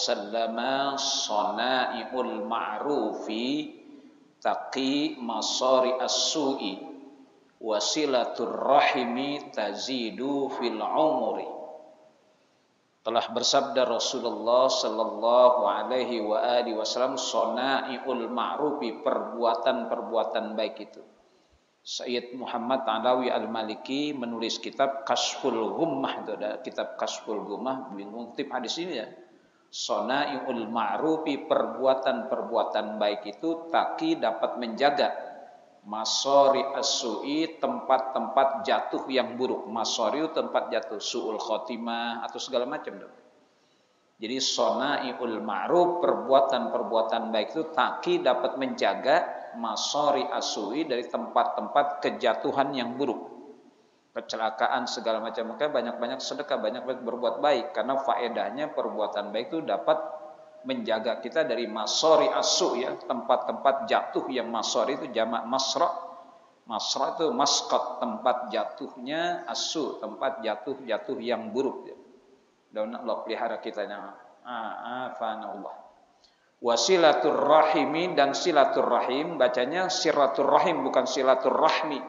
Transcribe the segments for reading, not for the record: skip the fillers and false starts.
sallama sana'iul ma'rufi taqi masari as-su'i wasilatur rahimi tazidu fil umri. Telah bersabda Rasulullah sallallahu alaihi wa alihi wasallam, sana'iul ma'rufi, perbuatan-perbuatan baik itu. Sayyid Muhammad Alawi Al-Maliki menulis kitab Kashful Ghummah, itu ada kitab Kashful Ghummah mengutip hadis ini ya. Sana'iul ma'rufi, perbuatan-perbuatan baik itu taki dapat menjaga masori as-su'i, tempat-tempat jatuh yang buruk. Masori itu tempat jatuh, su'ul khotimah atau segala macam. Jadi sana'iul ma'ruf, perbuatan-perbuatan baik itu taki dapat menjaga masori as-su'i, dari tempat-tempat kejatuhan yang buruk, kecelakaan segala macam. Maka banyak-banyak sedekah, banyak-banyak berbuat baik, karena faedahnya perbuatan baik itu dapat menjaga kita dari masori as-su', ya, tempat-tempat jatuh yang masori itu jamak masra. Masra itu masqat, tempat jatuhnya, as-su', tempat jatuh yang buruk. Dan Allah pelihara kita, afanallah. Wasilatur rahimi, dan silatur rahim, bacanya silatur rahim bukan silatur rahmi.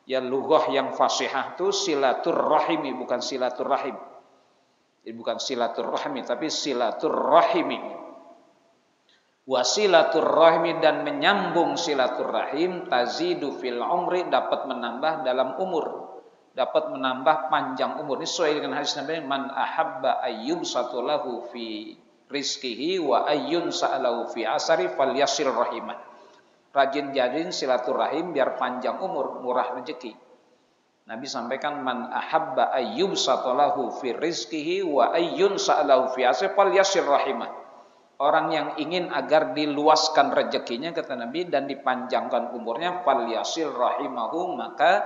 Ya, lughah yang fasihah itu silatur rahimi bukan silatur rahim. Jadi bukan silatur rahmi tapi silatur rahimi. Wasilatur rahimi, dan menyambung silatur rahim, tazidu fil umri, dapat menambah dalam umur, dapat menambah panjang umur. Ini sesuai dengan hadis Nabi, man ahabba ayyub satulahu fi rizkihi wa ayyun sa'alahu fi asari falyasil rahimah. Rajin-rajin silaturahim biar panjang umur, murah rezeki. Nabi sampaikan, man ahabba ayyub satulahu fi rizkihi wa ayyun sa'alahu fi asari falyasil rahimah. Orang yang ingin agar diluaskan rezekinya, kata Nabi, dan dipanjangkan umurnya, falyasil rahimahu, maka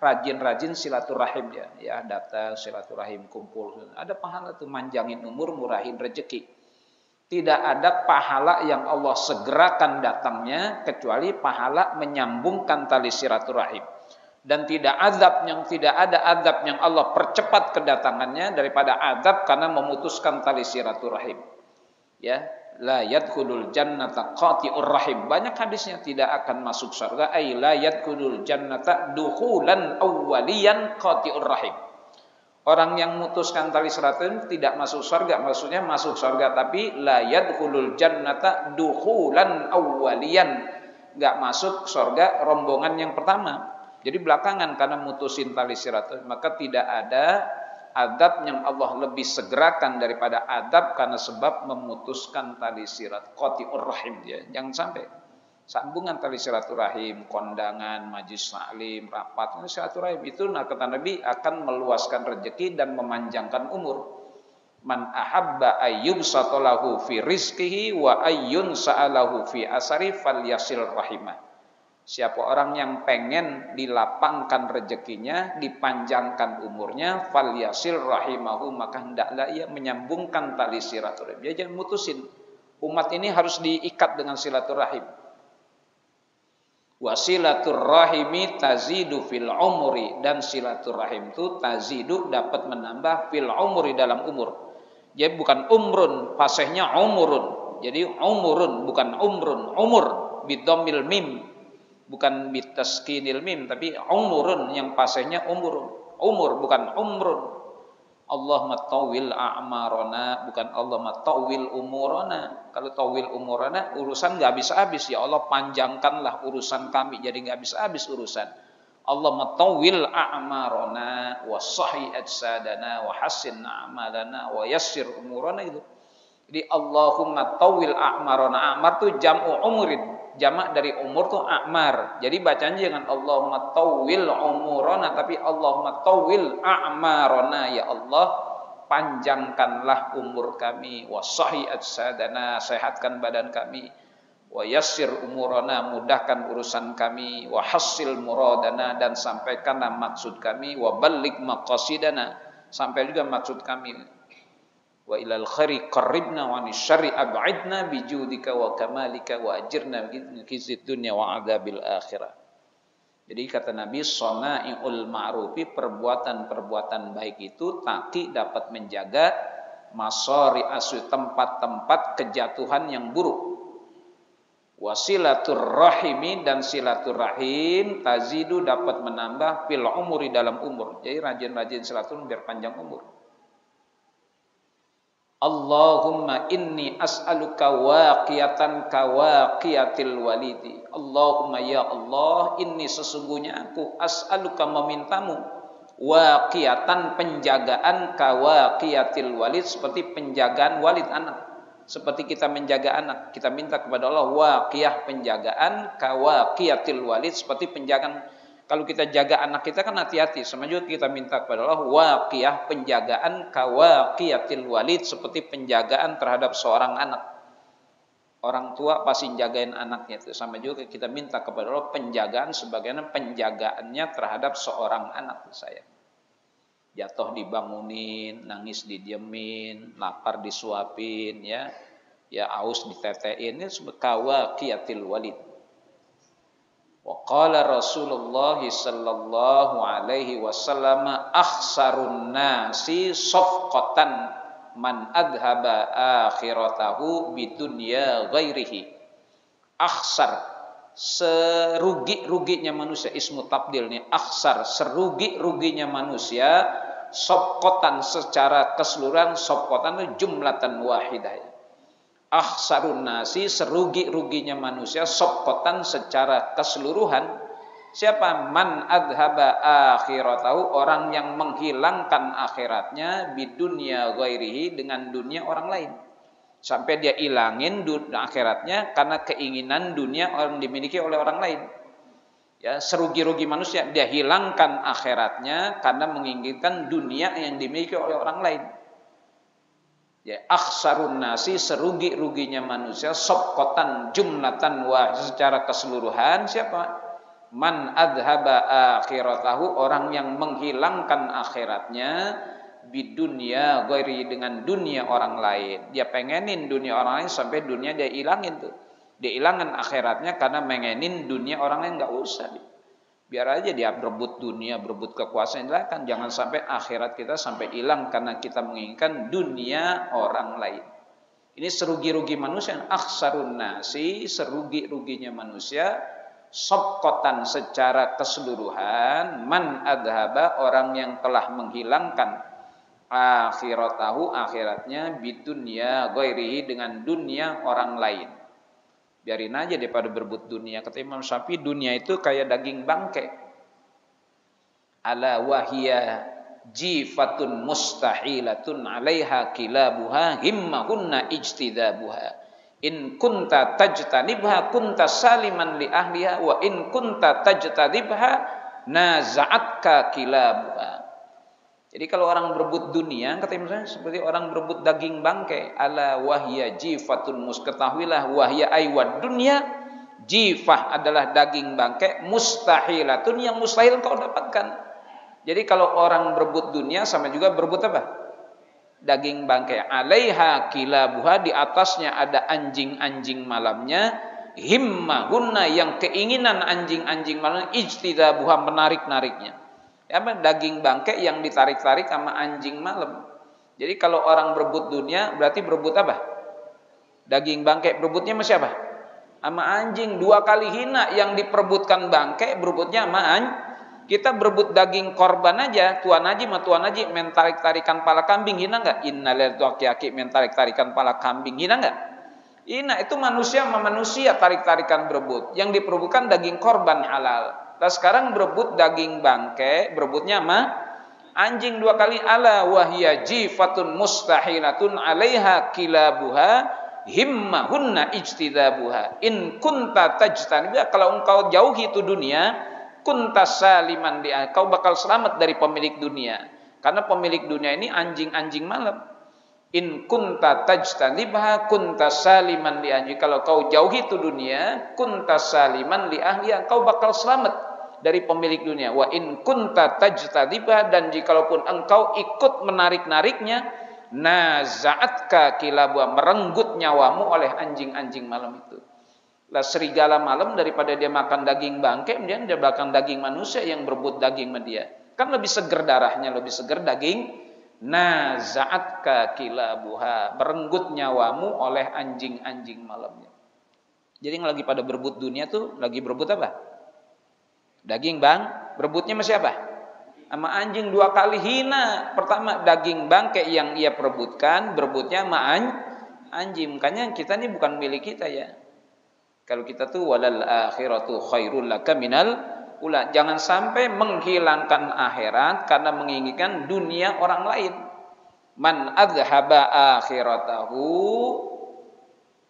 rajin-rajin silaturahim dia. Ya, datang silaturahim, kumpul. Ada pahala tuh, manjangin umur, murahin rezeki. Tidak ada pahala yang Allah segerakan datangnya kecuali pahala menyambungkan tali silaturahim. Dan tidak ada azab yang Allah percepat kedatangannya daripada azab karena memutuskan tali silaturahim. Ya, la yadkhulul jannata qati'ur rahim. Banyak hadisnya, tidak akan masuk surga, ay la yadkhulul jannata dukhulan awwaliyan qati'ur rahim. Orang yang memutuskan tali silaturahim tidak masuk surga, maksudnya masuk surga tapi la yadkhulul jannata dukhulan awwaliyan, enggak masuk surga rombongan yang pertama. Jadi belakangan karena mutusin tali silaturahim. Maka tidak ada adab yang Allah lebih segerakan daripada adab karena sebab memutuskan tali silat, qati'ur rahim dia. Jangan sampai sambungan tali silaturahim, kondangan, majlis taklim, rapat, silaturahim itu, kata Nabi, akan meluaskan rezeki dan memanjangkan umur. Man ahabba ayyub satulahu fi rizkihi wa ayyun sa'alahu fi asari falyasil rahimah. Siapa orang yang pengen dilapangkan rezekinya, dipanjangkan umurnya, falyasil rahimahu, maka hendaklah ia menyambungkan tali silaturahim. Dia jangan mutusin. Umat ini harus diikat dengan silaturahim. Wasilatur rahimi tazidu fil umri, dan silaturahim itu tazidu dapat menambah fil umri, dalam umur. Jadi bukan umrun, fasihnya umurun. Jadi umurun bukan umrun, umur bidomil mim, bukan bitaskinil mim, tapi umurun yang fasihnya umurun. Umur bukan umrun. Allahumma tawil a'marona, bukan Allahumma tawil umurona. Kalau tawil umurona, urusan gak habis-habis. Ya Allah, panjangkanlah urusan kami, jadi gak habis-habis urusan. Allahumma tawil a'marona wa sahih ajsadana wa hassin a'malana wa yassir umurona, gitu. Jadi Allahumma tawil a'marona. A'mar itu jam'u umurin, jamak dari umur tuh a'mar. Jadi bacanya jangan Allahumma tawil umurona, tapi Allahumma tawil a'marona. Ya Allah, panjangkanlah umur kami, wa sahih ajsadana, sehatkan badan kami, wa yassir umurana, mudahkan urusan kami, wa hassil muradana, dan sampaikanlah maksud kami, wa balligh maqasidana, sampai juga maksud kami, wa ilal khairi qarribna wa nisyarri ab'idna bijudika wa kamalika wa ajirna min khizyid dunya wa adzabil akhirah. Jadi kata Nabi, sana'iul ma'rufi, perbuatan-perbuatan baik itu taki dapat menjaga masori asu, tempat-tempat kejatuhan yang buruk. Wasilatur rahimi, dan silaturahim tazidu dapat menambah fil umuri, dalam umur. Jadi rajin-rajin silaturahim biar panjang umur. Allahumma inni as'aluka waqiyatan kawaqiyatil walidi. Allahumma ya Allah, inni sesungguhnya aku as'aluka memintamu waqiyatan, penjagaan kawaqiyatil walid, seperti penjagaan walid anak. Seperti kita menjaga anak, kita minta kepada Allah waqiyah, penjagaan kawaqiyatil walid, seperti penjagaan. Kalau kita jaga anak kita kan hati-hati, sama juga kita minta kepada Allah waqiyah, penjagaan kawaqiyatil walid, seperti penjagaan terhadap seorang anak. Orang tua pasti jagain anaknya, itu sama juga kita minta kepada Allah penjagaan sebagaimana penjagaannya terhadap seorang anak. Saya jatuh dibangunin, nangis didiemin, lapar disuapin, ya aus ditetein, ini kawaqiyatil walid. Wa qala Rasulullah sallallahu alaihi wasallam akhsarun nasi safqatan man adhaba akhiratahu bidunya ghairihi. Akhsar, serugi-ruginya manusia, ismu tabdil nih, akhsar, serugi-ruginya manusia, safqatan secara keseluruhan, safqatan itu jumlatan wahidah. Akhsarun nasi, serugi-ruginya manusia, safqatan secara keseluruhan. Siapa? Man adhaba akhiratahu, orang yang menghilangkan akhiratnya, bidunya ghairihi, dengan dunia orang lain. Sampai dia ilangin akhiratnya karena keinginan dunia orang dimiliki oleh orang lain. Ya, serugi-rugi manusia, dia hilangkan akhiratnya karena menginginkan dunia yang dimiliki oleh orang lain. Ya, akhsarun nasi, serugi-ruginya manusia, safqatan jumlatan wahid, secara keseluruhan. Siapa? Man adhaba akhiratahu, orang yang menghilangkan akhiratnya, bidunya ghairi, dengan dunia orang lain. Dia pengenin dunia orang lain sampai dunia dia ilangin tuh. Dia ilangin akhiratnya karena mengenin dunia orang lain, enggak usah. Biar aja dia berebut dunia, berebut kekuasaan, kan jangan sampai akhirat kita sampai hilang karena kita menginginkan dunia orang lain. Ini serugi-rugi manusia. Akhsarun nasi, serugi-ruginya manusia, safqatan secara keseluruhan, man adhaba, orang yang telah menghilangkan akhiratahu, akhiratnya, bidunya ghairihi, dengan dunia orang lain. Biarin aja daripada berebut dunia. Kata Imam Syafi'i, dunia itu kayak daging bangkai. Ala wahiyya jifatun mustahilatun 'alaiha kilabuha himmahunna ijtidabuha. In kunta tajtanibha kunta saliman li ahliha, wa in kunta tajtanibha naza'atka kilabuha. Jadi kalau orang berebut dunia, kata misalnya seperti orang berebut daging bangkai. Ala wahya jifatun ketahuilah, wahya aywad dunia, jifah adalah daging bangkai, mustahilatun, yang mustahil kau dapatkan. Jadi kalau orang berebut dunia sama juga berebut apa? Daging bangkai. Alaiha kilabuha, di atasnya ada anjing-anjing malamnya, himmahunna, yang keinginan anjing-anjing malam, ijtidabuha, menarik-nariknya. Apa? Daging bangkai yang ditarik-tarik sama anjing malam. Jadi kalau orang berebut dunia berarti berebut apa? Daging bangkai. Berebutnya sama siapa? Sama anjing. 2 kali hina. Yang diperebutkan bangkai, berebutnya sama anjing. Kita berebut daging korban aja, tuan haji sama tuan haji main tarik-tarikan pala kambing, hina enggak? Innalillahi wa inna ilaihi main tarik-tarikan pala kambing, hina enggak? Hina. Itu manusia sama manusia tarik-tarikan berebut. Yang diperebutkan daging korban halal. Nah sekarang berebut daging bangkai, berebutnya sama anjing 2 kali. Ala wahya jifatun mustahilatun 'alaiha kilabuha himmahunna ijtidabuha. In kunta tajtanibha, kalau engkau jauhi itu dunia, kunta saliman dia, kau bakal selamat dari pemilik dunia. Karena pemilik dunia ini anjing-anjing malam. In kunta tajtanibha kunta saliman li ahli, kalau kau jauhi itu dunia, kunta saliman li ahli, kau bakal selamat dari pemilik dunia. Wa in kunta tajtanibha, dan jikalau engkau ikut menarik-nariknya, naza'atka kilabuha, merenggut nyawamu oleh anjing-anjing malam itu. Lah serigala malam daripada dia makan daging bangkai, kemudian dia makan daging manusia yang berebut daging sama dia. Kan lebih seger darahnya, lebih seger daging naza'atka kilabuha, merenggut nyawamu oleh anjing-anjing malamnya. Jadi yang lagi pada berebut dunia tuh lagi berebut apa? Daging, Bang. Berebutnya sama siapa? Sama anjing, 2 kali hina. Pertama daging bangke yang ia perebutkan, berebutnya sama anjing. Makanya kita ini bukan milik kita ya. Kalau kita tuh walal akhiratu khairul laka minal ula. Jangan sampai menghilangkan akhirat karena menginginkan dunia orang lain. Man adhaba akhiratahu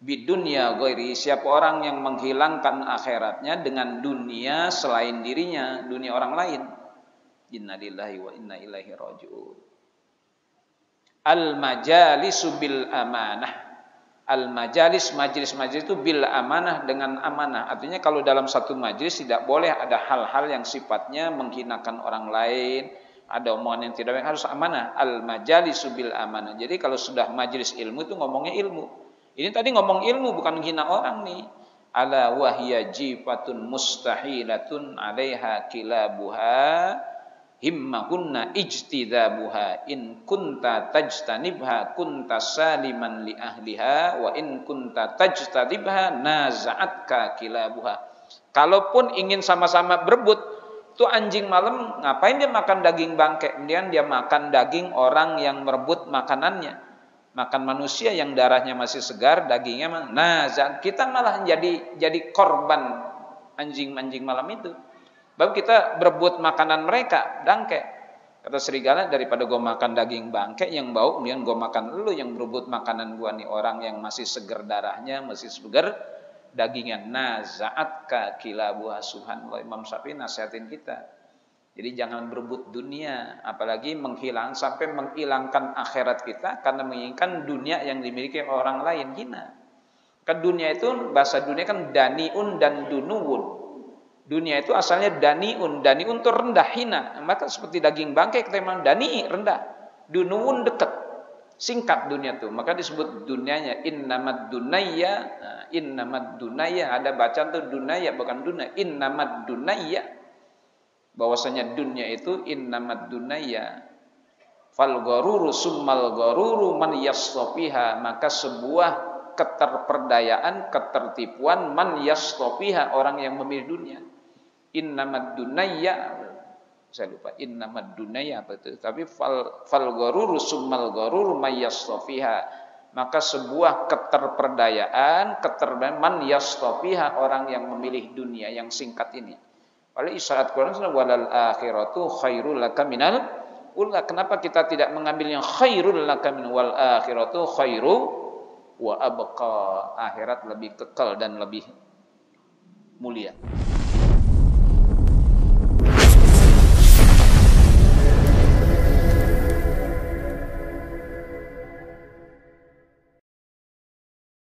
bidunya ghairi. Siapa orang yang menghilangkan akhiratnya dengan dunia selain dirinya, dunia orang lain. Innalillahi wa inna ilaihi raji'un. Al majalisu bil amanah. Al majalis, majlis-majlis itu bil amanah, dengan amanah. Artinya kalau dalam satu majlis tidak boleh ada hal-hal yang sifatnya menghinakan orang lain, ada omongan yang tidak baik, harus amanah. Al majalisu bil amanah. Jadi kalau sudah majlis ilmu itu ngomongnya ilmu. Ini tadi ngomong ilmu bukan menghina orang nih. Ala wahya jifatun mustahilatun 'alaiha kilabuha himmahunna ijtidabuha in kunta tajtanibha kunta saliman li ahliha wa in kunta tajtanibha naza'atka kilabuha. Kalaupun ingin sama-sama berebut, tuh anjing malam ngapain dia makan daging bangke, kemudian dia makan daging orang yang merebut makanannya, makan manusia yang darahnya masih segar, dagingnya kita malah jadi korban anjing-anjing malam itu. Baru kita berebut makanan mereka, bangke. Kata serigala, daripada gue makan daging bangke yang bau, kemudian gue makan lu yang berebut makanan gue nih, orang yang masih segar darahnya, masih segar dagingnya. Naza'atka kilabuha. Subhanallah, Imam Syafi'i nasihatin kita. Jadi jangan berebut dunia, apalagi sampai menghilangkan akhirat kita karena menginginkan dunia yang dimiliki orang lain. Hina. Kan dunia itu, bahasa dunia kan daniun dan dunuun. Dunia itu asalnya daniun itu rendah, hina. Maka seperti daging bangkai kita memang dani, rendah. Dunuun dekat, singkat dunia itu. Maka disebut dunianya innamad dunayya. Innamad dunayya, ada bacaan tuh dunayya bukan dunia. Innamad dunayya. Bahwasanya dunia itu innamad dunayya. Fal gharuru summal gharuru man yastafiha. Maka sebuah keterperdayaan, ketertipuan man yastafiha, orang yang memilih dunia. Innamad dunayya, saya lupa innamad dunayya apa itu, tapi fal gharuru summal gharuru may yastafiha. Maka sebuah keterperdayaan man yastafiha, orang yang memilih dunia yang singkat ini. Oleh isyarat Quran walal akhiratu khairul laka minal ula. Kenapa kita tidak mengambil yang khairul laka min wal akhiratu khairu wa abqa. Akhirat lebih kekal dan lebih mulia.